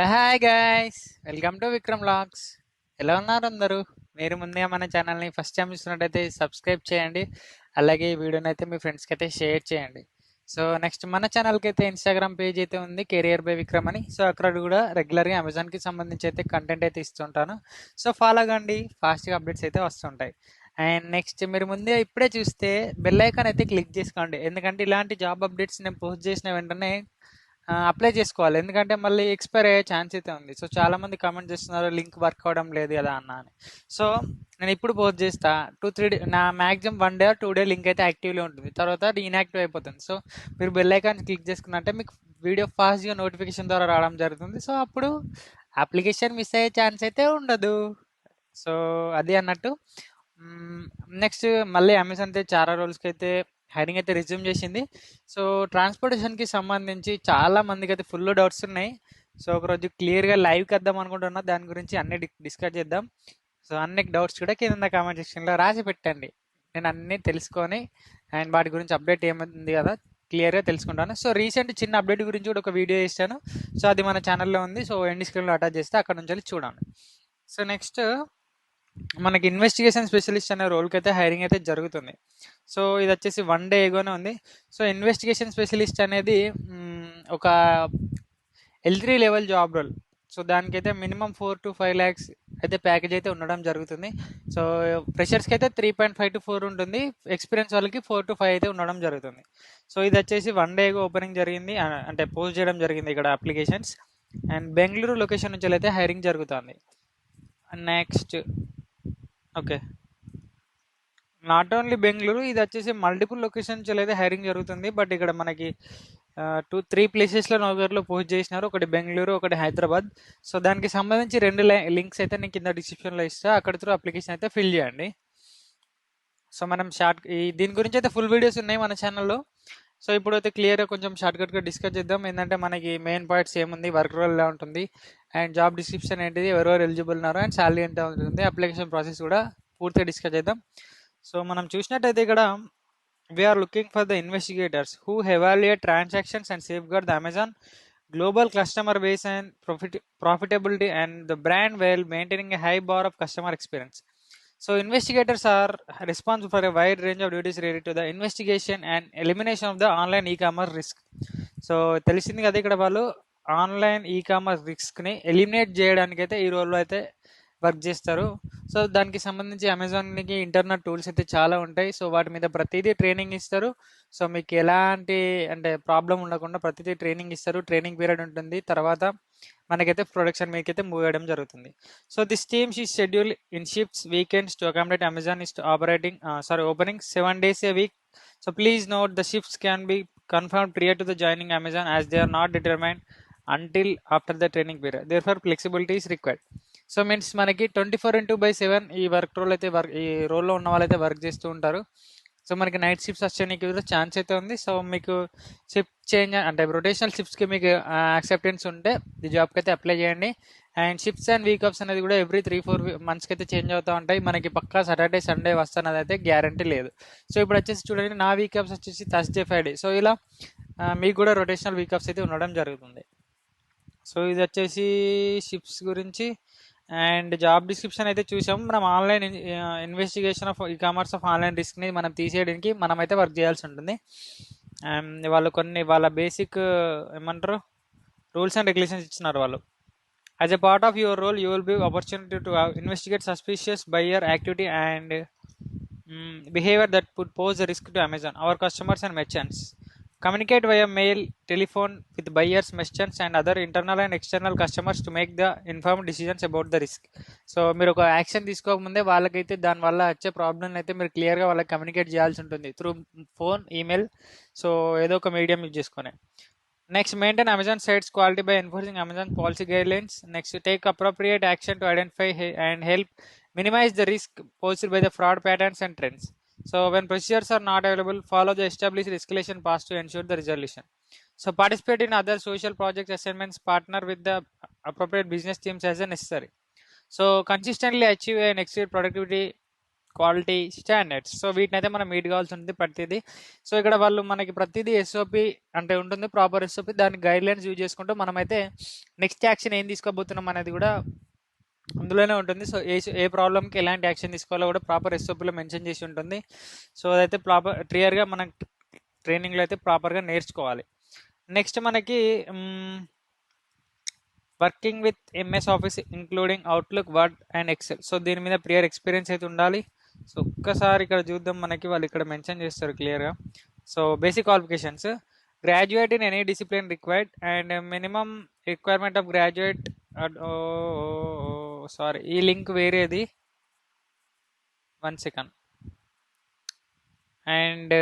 Hi guys, welcome to Vikram logs. ఎలా ఉన్నారు అందరూ? మీరు ముందే మన ఛానల్ని ఫస్ట్ టైం చూస్తున్నట్టయితే సబ్స్క్రైబ్ చేయండి. అలాగే ఈ వీడియోని అయితే మీ ఫ్రెండ్స్కి అయితే షేర్ చేయండి. సో నెక్స్ట్ మన ఛానల్కి అయితే ఇన్స్టాగ్రామ్ పేజ్ అయితే ఉంది, కెరియర్ బై విక్రమ్ అని. సో అక్కడ కూడా రెగ్యులర్గా అమెజాన్కి సంబంధించి అయితే కంటెంట్ అయితే ఇస్తుంటాను. సో ఫాలో కండి, ఫాస్ట్గా అప్డేట్స్ అయితే వస్తుంటాయి. అండ్ నెక్స్ట్ మీరు ముందే ఇప్పుడే చూస్తే బెల్ ఐకాన్ అయితే క్లిక్ చేసుకోండి, ఎందుకంటే ఇలాంటి జాబ్ అప్డేట్స్ నేను పోస్ట్ చేసిన వెంటనే అప్లై చేసుకోవాలి. ఎందుకంటే మళ్ళీ ఎక్స్పైర్ అయ్యే ఛాన్స్ అయితే ఉంది. సో చాలామంది కామెంట్ చేస్తున్నారు లింక్ వర్క్ అవ్వడం లేదు కదా అన్న అని. సో నేను ఇప్పుడు పోస్ట్ చేస్తా, 2-3 నా మ్యాక్సిమం 1 డే 2 డే లింక్ అయితే యాక్టివ్లో ఉంటుంది, తర్వాత అది ఇన్యాక్టివ్ అయిపోతుంది. సో మీరు బెల్ ఐకాన్ క్లిక్ చేసుకున్నట్టే మీకు వీడియో ఫాస్ట్గా నోటిఫికేషన్ ద్వారా రావడం జరుగుతుంది. సో అప్పుడు అప్లికేషన్ మిస్ అయ్యే ఛాన్స్ అయితే ఉండదు. సో అది అన్నట్టు. నెక్స్ట్ మళ్ళీ అమెజాన్ అయితే చాలా రోజులకి అయితే హైరింగ్ అయితే రిజ్యూమ్ చేసింది. సో ట్రాన్స్పోర్టేషన్కి సంబంధించి చాలా మందికి అయితే ఫుల్ డౌట్స్ ఉన్నాయి. సో ఒకరోజు క్లియర్గా లైవ్కి వద్దాం అనుకుంటున్నా, దాని గురించి అన్ని డిస్కస్ చేద్దాం. సో అన్ని డౌట్స్ కూడా కింద కామెంట్ సెక్షన్లో రాసి పెట్టండి, నేను అన్నీ తెలుసుకొని అండ్ వాటి గురించి అప్డేట్ ఏమైంది కదా క్లియర్గా తెలుసుకుంటాను. సో రీసెంట్ చిన్న అప్డేట్ గురించి కూడా ఒక వీడియో చేశాను. సో అది మన ఛానల్లో ఉంది. సో ఎండ్ స్క్రీన్లో అటాచ్ చేస్తే అక్కడ నుంచి వెళ్ళి చూడండి. సో నెక్స్ట్ మనకి ఇన్వెస్టిగేషన్ స్పెషలిస్ట్ అనే రోల్కి అయితే హైరింగ్ అయితే జరుగుతుంది. సో ఇది వచ్చేసి 1 డే ఎగోనే ఉంది. సో ఇన్వెస్టిగేషన్ స్పెషలిస్ట్ అనేది ఒక L3 level job role. So దానికైతే మినిమం 4 to 5 lakhs అయితే ప్యాకేజ్ అయితే ఉండడం జరుగుతుంది. సో ఫ్రెషర్స్కి అయితే 3.5 to 4 ఉంటుంది, ఎక్స్పీరియన్స్ వాళ్ళకి 4 to 5 అయితే ఉండడం జరుగుతుంది. సో ఇది వచ్చేసి 1 డే ఓపెనింగ్ జరిగింది, అంటే పోస్ట్ చేయడం జరిగింది ఇక్కడ అప్లికేషన్స్. అండ్ బెంగళూరు లొకేషన్ నుంచి అయితే హైరింగ్ జరుగుతుంది. Next okay, not only Bengaluru, ఇది వచ్చేసి మల్టిపుల్ లొకేషన్ నుంచి అయితే హైరింగ్ జరుగుతుంది. బట్ ఇక్కడ మనకి 2-3 ప్లేసెస్లో నౌకర్లో పోస్ట్ చేసినారు, ఒకటి బెంగళూరు, ఒకటి హైదరాబాద్. సో దానికి సంబంధించి 2 లింక్స్ అయితే నేను కింద డిస్క్రిప్షన్లో ఇస్తా, అక్కడ త్రూ అప్లికేషన్ అయితే ఫిల్ చేయండి. సో మనం దీని గురించి అయితే ఫుల్ వీడియోస్ ఉన్నాయి మన ఛానల్లో. సో ఇప్పుడు అయితే క్లియర్గా కొంచెం షార్ట్కట్గా డిస్కస్ చేద్దాం. ఏంటంటే మనకి మెయిన్ పాయింట్స్ ఏముంది, వర్క్ రోల్ ఎలా ఉంటుంది, అండ్ జాబ్ డిస్క్రిప్షన్ ఏంటిది, ఎవరెవరు ఎలిజిబుల్ ఉన్నారు, అండ్ శాలరీ ఎంత ఉంటుంది, అప్లికేషన్ ప్రాసెస్ కూడా పూర్తిగా డిస్కస్ చేద్దాం. సో మనం చూసినట్టయితే ఇక్కడ we are looking for the investigators who evaluate transactions and safeguard the Amazon global customer base and profitability and the brand while maintaining a high bar of customer experience. So investigators are responsible for a wide range of duties related to the investigation and elimination of the online e-commerce risk. So తెలిసింది కదా, ఇక్కడ వాళ్ళు online e commerce రిస్క్ని eliminate చేయడానికి అయితే ఈ రోల్లో అయితే work చేస్తారు. సో దానికి సంబంధించి అమెజాన్కి ఇంటర్నెట్ టూల్స్ అయితే చాలా ఉంటాయి. సో వాటి మీద ప్రతిదీ ట్రైనింగ్ ఇస్తారు. సో మీకు ఎలాంటి అంటే ప్రాబ్లం ఉండకుండా ప్రతిదీ ట్రైనింగ్ ఇస్తారు. ట్రైనింగ్ పీరియడ్ ఉంటుంది, తర్వాత మనకైతే ప్రొడక్షన్ మీకైతే మూవ్ చేయడం జరుగుతుంది. సో దిస్ టీమ్స్ ఈ schedule in shifts weekends to accommodate Amazon is opening 7 days a week. So please note the shifts can be confirmed prior to the joining Amazon as they are not determined until after the training period. Therefore flexibility is required. So means మనకి 24/7 ఈ work role అయితే ఈ రోల్లో ఉన్న వాళ్ళైతే work చేస్తూ ఉంటారు. So మనకి నైట్ షిఫ్ట్స్ వచ్చేకి ఛాన్స్ అయితే ఉంది. సో మీకు షిఫ్ట్ చేంజ్ అంటే రొటేషనల్ షిఫ్ట్స్కి మీకు యాక్సెప్టెన్స్ ఉంటే ఈ జాబ్కి అయితే అప్లై చేయండి. And shifts and weak offs అనేది కూడా ఎవ్రీ 3-4 మంత్స్కి అయితే చేంజ్ అవుతూ ఉంటాయి. మనకి పక్కా సాటర్డే సండే వస్తున్నది అయితే గ్యారంటీ లేదు. సో ఇప్పుడు వచ్చేసి చూడండి, నా వీక్ ఆఫ్స్ వచ్చేసి థర్స్డే ఫ్రైడే. సో ఇలా మీకు కూడా రొటేషనల్ వీక్ ఆఫ్స్ అయితే ఉండడం జరుగుతుంది. సో ఇది వచ్చేసి షిఫ్ట్స్ గురించి. అండ్ జాబ్ డిస్క్రిప్షన్ అయితే చూసాం. మనం online investigation of e commerce of online రిస్క్ని మనం తీసేయడానికి మనమైతే వర్క్ చేయాల్సి ఉంటుంది. అండ్ వాళ్ళు వాళ్ళ బేసిక్ ఏమంటారు రూల్స్ అండ్ రెగ్యులేషన్స్ ఇచ్చినారు వాళ్ళు. As a part of your role you will be opportunity to investigate suspicious buyer activity and behavior that would pose a risk to Amazon, our customers and merchants. Communicate via mail, telephone with buyers, merchants and other internal and external customers to make the informed decisions about the risk. So మీరు ఒక action తీసుకోకముందే వాళ్ళకైతే దానివల్ల వచ్చే problem అయితే మీరు క్లియర్గా వాళ్ళకి communicate చేయాల్సి ఉంటుంది త్రూ ఫోన్, ఈమెయిల్. సో ఏదో ఒక మీడియం యూజ్ చేసుకొని. Next, maintain Amazon sites quality by enforcing Amazon policy guidelines. Next, take appropriate action to identify and help minimize the risk posed by the fraud patterns and trends. So when procedures are not available, follow the established escalation paths to ensure the resolution. So participate in other social projects, assignments, partner with the appropriate business teams as necessary. So consistently achieve and exceed productivity quality standards. So వీటినైతే మనం meet కావాల్సి ఉంటుంది ప్రతిదీ. So ఇక్కడ వాళ్ళు మనకి ప్రతిదీ SOP అంటే ఉంటుంది, ప్రాపర్ ఎస్ఓపి, దాని గైడ్ లైన్స్ యూజ్ చేసుకుంటూ మనమైతే నెక్స్ట్ యాక్షన్ ఏం తీసుకోబోతున్నాం అనేది కూడా అందులోనే ఉంటుంది. సో ఏ ప్రాబ్లమ్కి ఎలాంటి యాక్షన్ తీసుకోవాలో కూడా ప్రాపర్ ఎస్ఓపిలో మెన్షన్ చేసి ఉంటుంది. సో అదైతే ప్రాపర్ క్లియర్గా మనం ట్రైనింగ్లో అయితే ప్రాపర్గా నేర్చుకోవాలి. నెక్స్ట్ మనకి working with MS Office including Outlook, Word and Excel. So దీని మీద ప్రియర్ ఎక్స్పీరియన్స్ అయితే ఉండాలి. సో ఒక్కసారి ఇక్కడ చూద్దాం, మనకి వాళ్ళు ఇక్కడ మెన్షన్ చేస్తారు క్లియర్గా. So basic qualifications, graduate in any discipline required and minimum requirement of graduate. Sorry, ఈ లింక్ వేరేది, 1 second. And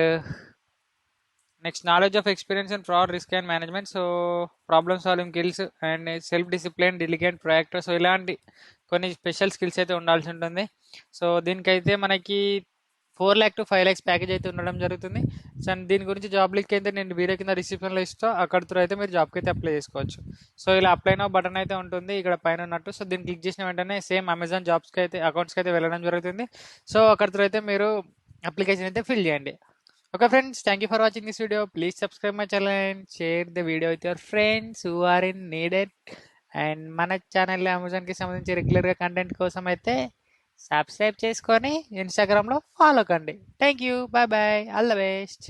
next knowledge of experience in fraud, risk and management. So problem solving skills and self discipline, diligent, proactive. So ఇలాంటి కొన్ని special skills అయితే ఉండాల్సి ఉంటుంది. So దీనికైతే మనకి 4 lakh to 5 lakhs package అయితే ఉండడం జరుగుతుంది. సో దీని గురించి జాబ్ లింక్ అయితే నేను వీడియో కింద డిస్క్రిప్షన్లో ఇస్తా, అక్కడ త్రూ అయితే మీరు జాబ్కి అయితే అప్లై చేసుకోవచ్చు. సో ఇలా అప్లై నౌ బటన్ అయితే ఉంటుంది ఇక్కడ పైన ఉన్నట్టు. సో దీన్ని క్లిక్ చేసిన వెంటనే సేమ్ అమెజాన్ జాబ్స్కి అయితే అకౌంట్స్కి అయితే వెళ్ళడం జరుగుతుంది. సో అక్కడ త్రూ అయితే మీరు అప్లికేషన్ అయితే ఫిల్ చేయండి. Okay friends, thank you for watching this video. Please subscribe my channel and share the video with your friends who are in needed. And మన ఛానల్లో అమెజాన్కి సంబంధించి రెగ్యులర్గా కంటెంట్ కోసం అయితే సబ్స్క్రైబ్ చేసుకొని ఇన్స్టాగ్రామ్లో ఫాలో కండి. Thank you, bye bye, all the best.